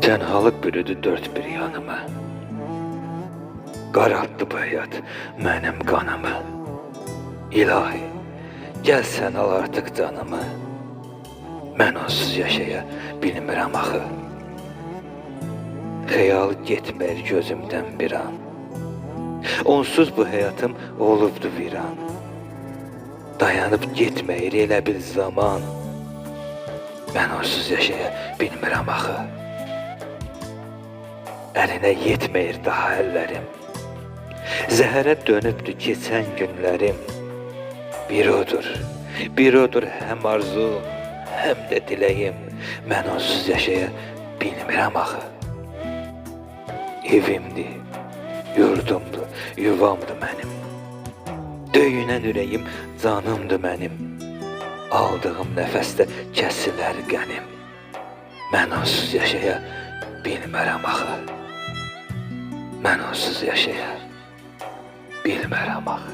Tənhalıq bürüdü dörd bir yanımı. Qaraltdı bu həyat mənim qanımı. İlahi, gəl sən al artıq canımı. Mən onsuz yaşaya bilmirəm axı. Xəyal getmir gözümdən bir an. Onsuz bu həyatım olubdu viran. Dayanıb getməyir elə bir zaman. Mən onsuz yaşaya bilmirəm axı. Əlinə yetməyir daha əllərim. Zəhərə dönübdü keçən günlərim. Bir odur həm arzum, həm də diləyim. Mən onsuz yaşaya bilmirəm axı. Evimdi, yurdumdu, yuvamdı mənim. Döyünən ürəyim canımdı mənim. Aldığım nəfəsdə kəsilər qənim. Mən onsuz yaşaya bilmirəm axı. Mən onsuz yaşaya bilmirəm axı.